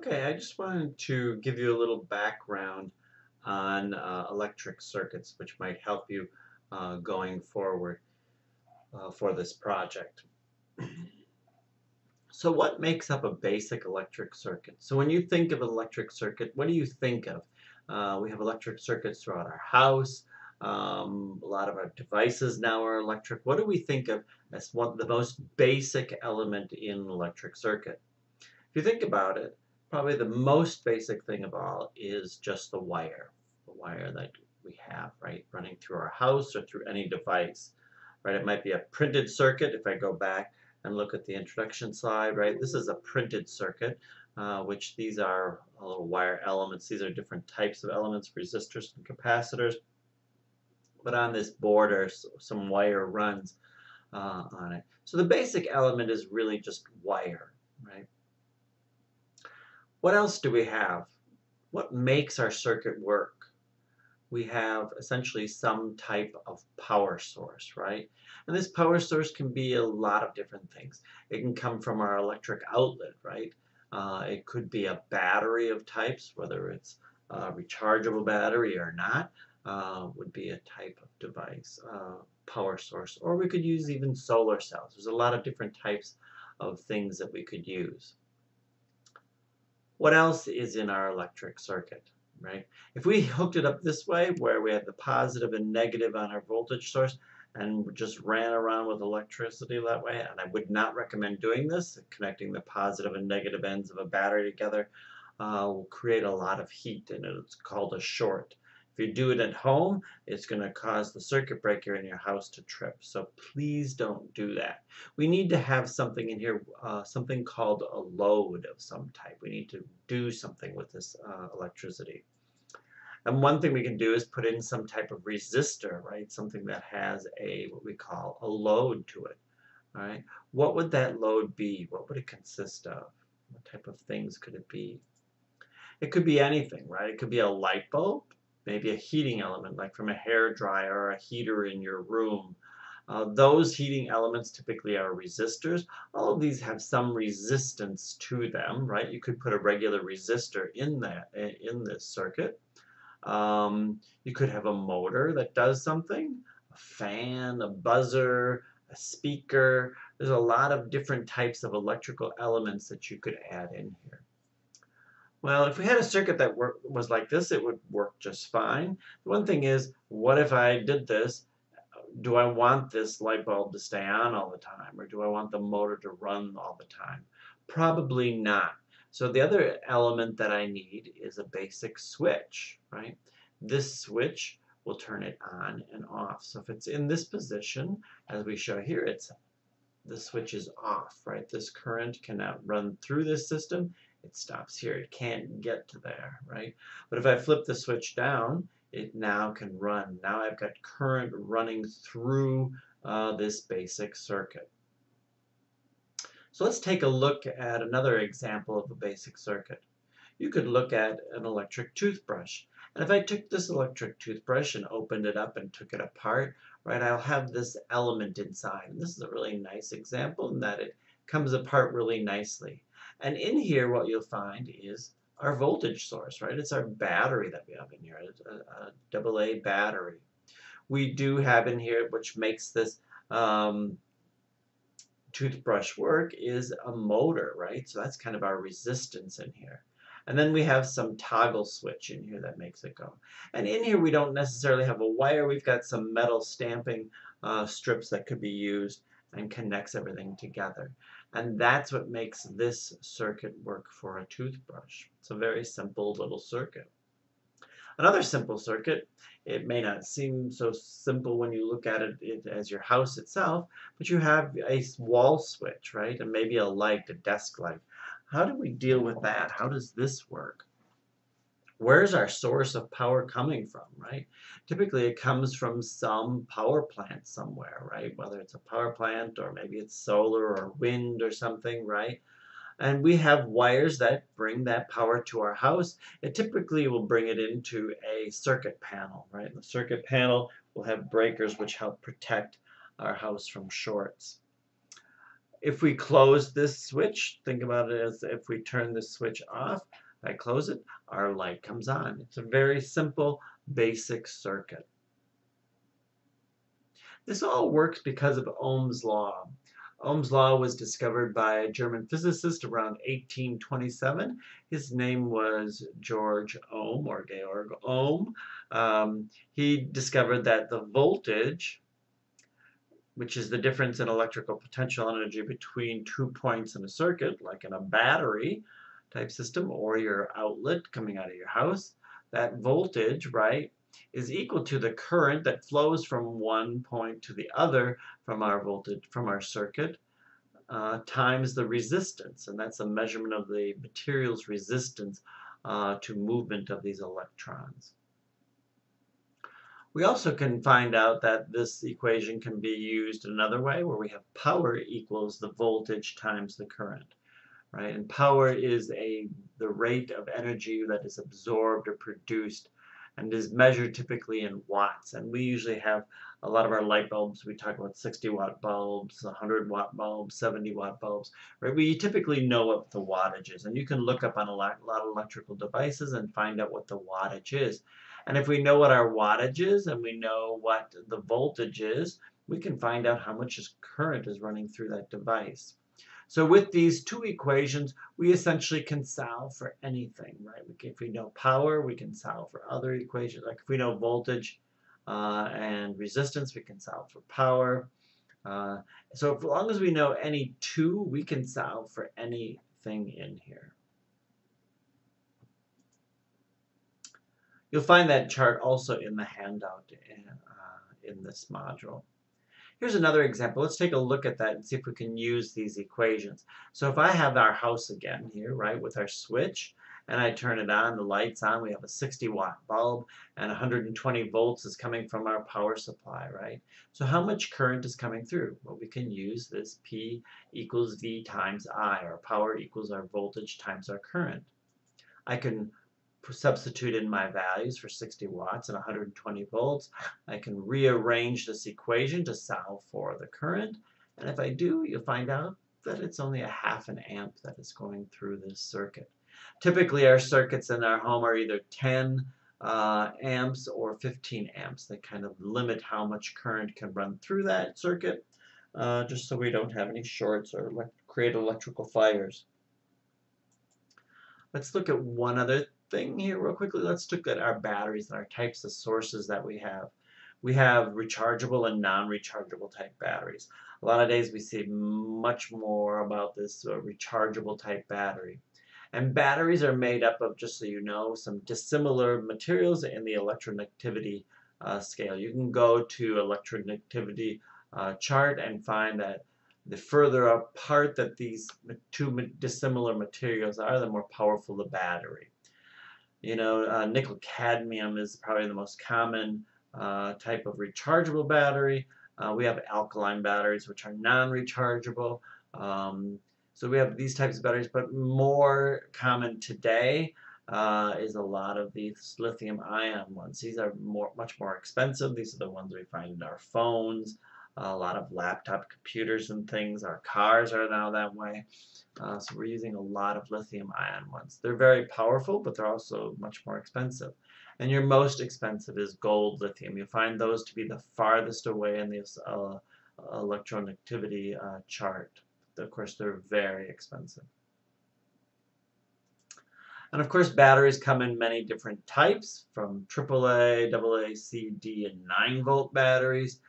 Okay, I just wanted to give you a little background on electric circuits, which might help you going forward for this project. So what makes up a basic electric circuit? So when you think of an electric circuit, what do you think of? We have electric circuits throughout our house. A lot of our devices now are electric. What do we think of as the most basic element in an electric circuit? If you think about it, probably the most basic thing of all is just the wire that we have, right, running through our house or through any device, right? It might be a printed circuit. If I go back and look at the introduction slide, right, this is a printed circuit, which these are little wire elements. These are different types of elements, resistors and capacitors. But on this board are some wire runs on it. So the basic element is really just wire, right? What else do we have? What makes our circuit work? We have essentially some type of power source, right? And this power source can be a lot of different things. It can come from our electric outlet, right? It could be a battery of types, whether it's a rechargeable battery or not, would be a type of device, power source. Or we could use even solar cells. There's a lot of different types of things that we could use. What else is in our electric circuit, right? If we hooked it up this way, where we had the positive and negative on our voltage source, and just ran around with electricity that way, and I would not recommend doing this, connecting the positive and negative ends of a battery together will create a lot of heat, and it's called a short. If you do it at home, it's going to cause the circuit breaker in your house to trip. So please don't do that. We need to have something in here, something called a load of some type. We need to do something with this electricity. And one thing we can do is put in some type of resistor, right? Something that has what we call a load to it, all right? What would that load be? What would it consist of? What type of things could it be? It could be anything, right? It could be a light bulb, maybe a heating element, like from a hair dryer or a heater in your room. Those heating elements typically are resistors. All of these have some resistance to them, right? You could put a regular resistor in this circuit. You could have a motor that does something, a fan, a buzzer, a speaker. There's a lot of different types of electrical elements that you could add in here. Well, if we had a circuit that was like this, it would work just fine. The one thing is, what if I did this? Do I want this light bulb to stay on all the time, or do I want the motor to run all the time? Probably not. So the other element that I need is a basic switch, right? This switch will turn it on and off. So if it's in this position, as we show here, the switch is off, right? This current cannot run through this system. It stops here. It can't get to there, right? But if I flip the switch down, it now can run. Now I've got current running through this basic circuit. So let's take a look at another example of a basic circuit. You could look at an electric toothbrush. And if I took this electric toothbrush and opened it up and took it apart, right, I'll have this element inside. And this is a really nice example in that it comes apart really nicely. And in here, what you'll find is our voltage source, right? It's our battery that we have in here, a AA battery. We do have in here, which makes this toothbrush work, is a motor, right? So that's kind of our resistance in here. And then we have some toggle switch in here that makes it go. And in here we don't necessarily have a wire. We've got some metal stamping strips that could be used and connects everything together. And that's what makes this circuit work for a toothbrush. It's a very simple little circuit. Another simple circuit, it may not seem so simple when you look at it as your house itself, but you have a wall switch, right? And maybe a light, a desk light. How do we deal with that? How does this work? Where's our source of power coming from, right? Typically it comes from some power plant somewhere, right? Whether it's a power plant or maybe it's solar or wind or something, right? And we have wires that bring that power to our house. It typically will bring it into a circuit panel, right? The circuit panel will have breakers which help protect our house from shorts. If we close this switch, think about it as if we turn this switch off, I close it, our light comes on. It's a very simple, basic circuit. This all works because of Ohm's law. Ohm's law was discovered by a German physicist around 1827. His name was Georg Ohm or Georg Ohm. He discovered that the voltage, which is the difference in electrical potential energy between 2 points in a circuit, like in a battery type system or your outlet coming out of your house, that voltage, right, is equal to the current that flows from one point to the other from our voltage, from our circuit, times the resistance. And that's a measurement of the material's resistance to movement of these electrons. We also can find out that this equation can be used another way, where we have power equals the voltage times the current, right? And power is the rate of energy that is absorbed or produced and is measured typically in watts. And we usually have a lot of our light bulbs, we talk about 60-watt bulbs, 100-watt bulbs, 70-watt bulbs, right? We typically know what the wattage is. And you can look up on a lot of electrical devices and find out what the wattage is. And if we know what our wattage is and we know what the voltage is, we can find out how much current is running through that device. So with these two equations, we essentially can solve for anything, right? If we know power, we can solve for other equations. Like if we know voltage and resistance, we can solve for power. So as long as we know any two, we can solve for anything in here. You'll find that chart also in the handout in this module. Here's another example. Let's take a look at that and see if we can use these equations. So if I have our house again here, right, with our switch, and I turn it on, the light's on, we have a 60-watt bulb, and 120 volts is coming from our power supply, right? So how much current is coming through? Well, we can use this P equals V times I, or power equals our voltage times our current. I can substitute in my values for 60 watts and 120 volts. I can rearrange this equation to solve for the current. And if I do, you'll find out that it's only a half an amp that is going through this circuit. Typically, our circuits in our home are either 10 amps or 15 amps. They kind of limit how much current can run through that circuit, just so we don't have any shorts or create electrical fires. Let's look at one other thing here real quickly. Let's look at our batteries and our types of sources that we have. We have rechargeable and non-rechargeable type batteries. A lot of days we see much more about this rechargeable type battery. And batteries are made up of, just so you know, some dissimilar materials in the electronegativity scale. You can go to electronegativity chart and find that the further apart that these two dissimilar materials are, the more powerful the battery. You know, nickel cadmium is probably the most common type of rechargeable battery. We have alkaline batteries, which are non-rechargeable. So we have these types of batteries, but more common today is a lot of these lithium-ion ones. These are much more expensive. These are the ones we find in our phones, a lot of laptop computers and things. Our cars are now that way. So we're using a lot of lithium-ion ones. They're very powerful, but they're also much more expensive. And your most expensive is gold lithium. You find those to be the farthest away in this electronegativity chart. Of course, they're very expensive. And of course, batteries come in many different types, from AAA, AA, C, D, and 9-volt batteries.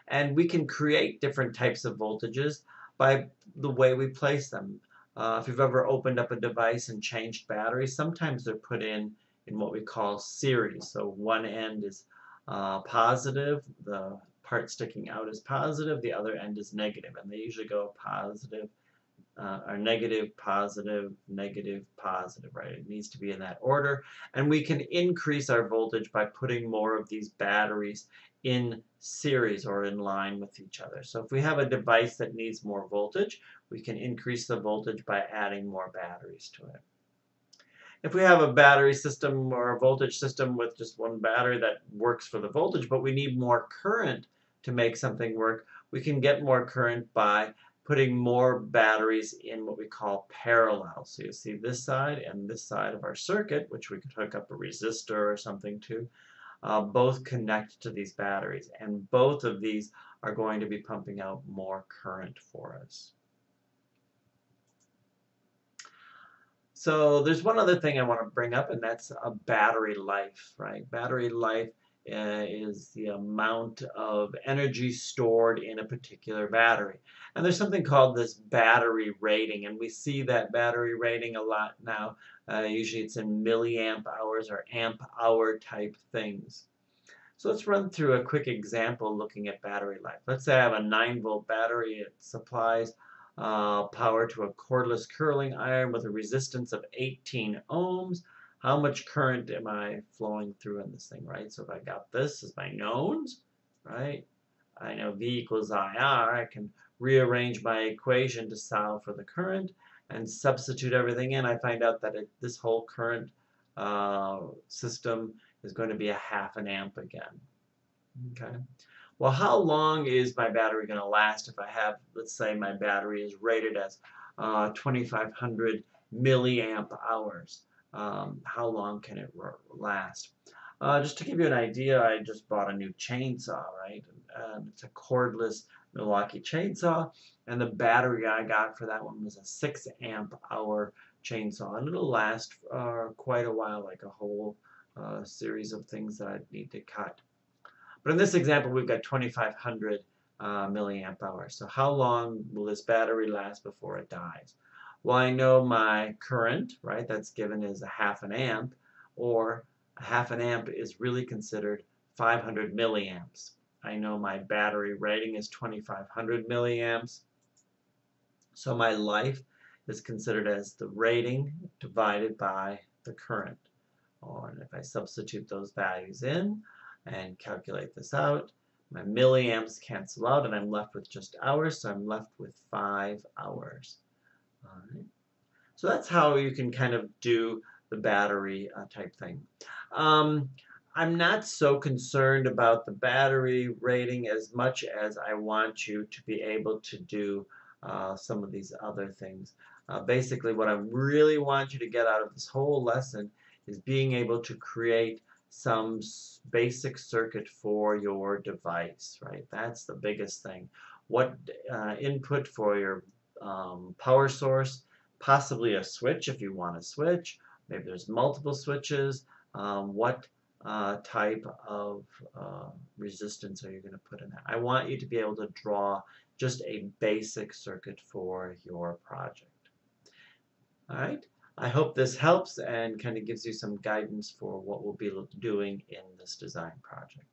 And we can create different types of voltages by the way we place them. If you've ever opened up a device and changed batteries, sometimes they're put in what we call series. So one end is positive, the part sticking out is positive, the other end is negative, and they usually go positive, or negative, positive, negative, positive, right? It needs to be in that order. And we can increase our voltage by putting more of these batteries in series or in line with each other. So if we have a device that needs more voltage, we can increase the voltage by adding more batteries to it. If we have a battery system or a voltage system with just one battery that works for the voltage, but we need more current to make something work, we can get more current by putting more batteries in what we call parallel. So you see this side and this side of our circuit, which we could hook up a resistor or something to, both connect to these batteries. And both of these are going to be pumping out more current for us. So there's one other thing I want to bring up, and that's a battery life, right? Battery life is the amount of energy stored in a particular battery. And there's something called this battery rating, and we see that battery rating a lot now. Usually it's in milliamp hours or amp hour type things. So let's run through a quick example looking at battery life. Let's say I have a 9-volt battery. It supplies power to a cordless curling iron with a resistance of 18 ohms. How much current am I flowing through in this thing, right? So if I got this as my knowns, right? I know V equals IR. I can rearrange my equation to solve for the current and substitute everything in. I find out that this whole current system is going to be a ½ an amp again. Okay. Well, how long is my battery going to last if I have, let's say my battery is rated as 2500 milliamp hours? How long can it last? Just to give you an idea, I just bought a new chainsaw, right? It's a cordless Milwaukee chainsaw, and the battery I got for that one was a 6 amp hour chainsaw, and it'll last quite a while, like a whole series of things that I'd need to cut. But in this example, we've got 2500 milliamp hours. So how long will this battery last before it dies? Well, I know my current, right? That's given as a ½ an amp, or a ½ an amp is really considered 500 milliamps. I know my battery rating is 2500 milliamps. So my life is considered as the rating divided by the current. And if I substitute those values in and calculate this out, my milliamps cancel out and I'm left with just hours, so I'm left with 5 hours. All right. So that's how you can kind of do the battery type thing. I'm not so concerned about the battery rating as much as I want you to be able to do some of these other things. Basically, what I really want you to get out of this whole lesson is being able to create some basic circuit for your device, right? That's the biggest thing. What input for your power source, possibly a switch if you want to switch. Maybe there's multiple switches. What type of resistance are you going to put in that? I want you to be able to draw just a basic circuit for your project. All right. I hope this helps and kind of gives you some guidance for what we'll be doing in this design project.